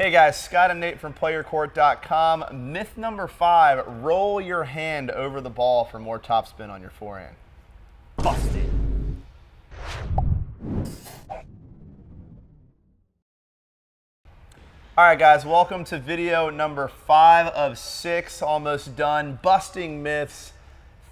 Hey guys, Scott and Nate from PlayYourCourt.com. Myth number 5, roll your hand over the ball for more topspin on your forehand. Busted. All right guys, welcome to video number 5 of 6, almost done. Busting myths,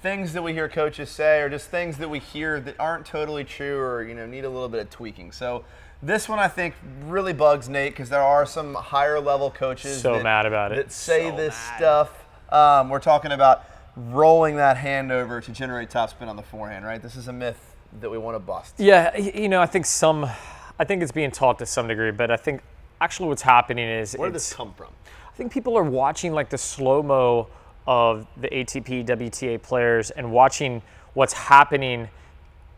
things that we hear coaches say, or just things that we hear that aren't totally true or need a little bit of tweaking. So this one I think really bugs Nate because there are some higher level coaches that say this stuff. We're talking about rolling that hand over to generate topspin on the forehand, right? This is a myth that we want to bust. Yeah, I think it's being taught to some degree, but I think actually what's happening is where did this come from? I think people are watching like the slow-mo of the ATP, WTA players and watching what's happening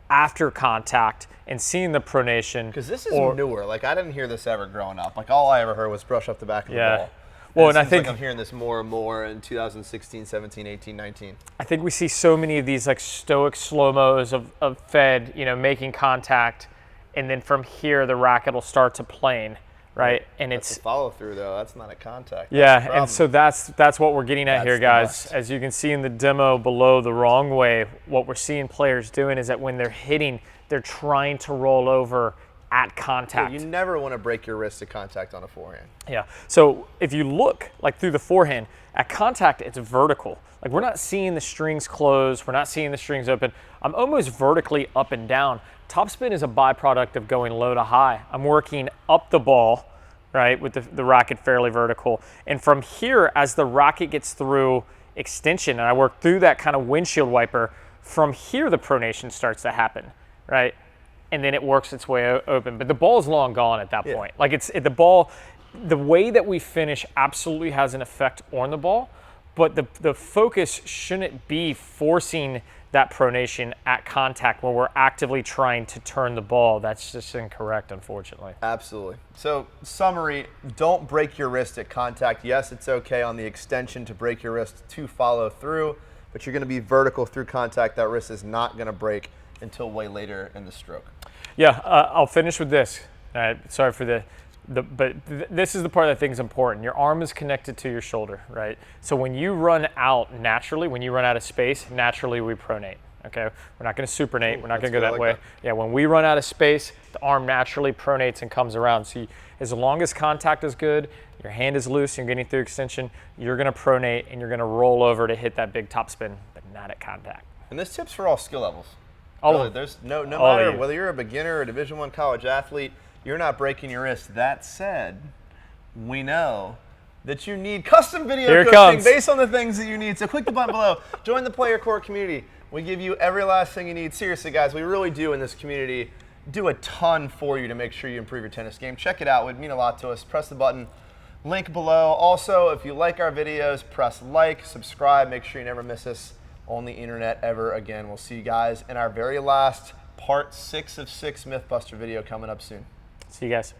after contact and seeing the pronation. Because this is newer. Like, I didn't hear this ever growing up. Like, all I ever heard was brush off the back of the ball. Well, and I think like I'm hearing this more and more in 2016, 17, 18, 19. I think we see so many of these like stoic slow-mos of Fed, making contact, and then from here the racket will start to plane. Right, and that's a follow through though. That's not a contact. Yeah, and so that's what we're getting at here, guys. As you can see in the demo below, the wrong way. What we're seeing players doing is that when they're hitting, they're trying to roll over at contact. Yeah, you never want to break your wrist at contact on a forehand. Yeah. So if you look like through the forehand at contact, it's vertical. Like we're not seeing the strings close. We're not seeing the strings open. I'm almost vertically up and down. Topspin is a byproduct of going low to high. I'm working up the ball, right, with the racket fairly vertical. And from here, as the racket gets through extension, and I work through that kind of windshield wiper, from here the pronation starts to happen, right? And then it works its way open. But the ball's long gone at that point. Like the ball, the way that we finish absolutely has an effect on the ball, but the focus shouldn't be forcing that pronation at contact where we're actively trying to turn the ball. That's just incorrect, unfortunately. Absolutely. So, summary, don't break your wrist at contact. Yes, it's okay on the extension to break your wrist to follow through, but you're going to be vertical through contact. That wrist is not going to break until way later in the stroke. Yeah, I'll finish with this. Sorry for but this is the part that I think is important. Your arm is connected to your shoulder, right? So when you run out naturally, when you run out of space, naturally we pronate, okay? We're not gonna supinate, we're not gonna go that way. Yeah, when we run out of space, the arm naturally pronates and comes around. So as long as contact is good, your hand is loose, you're getting through extension, you're gonna pronate and you're gonna roll over to hit that big topspin, but not at contact. And this tip's for all skill levels. Really, there's no matter whether you're a beginner or a Division I college athlete, you're not breaking your wrist. That said, we know that you need custom video coaching based on the things that you need. So click the button below. Join the Player Court community. We give you every last thing you need. Seriously, guys, we really do in this community do a ton for you to make sure you improve your tennis game. Check it out. It would mean a lot to us. Press the button. Link below. Also, if you like our videos, press like, subscribe. Make sure you never miss us on the internet ever again. We'll see you guys in our very last part 6 of 6 Mythbuster video coming up soon. See you guys.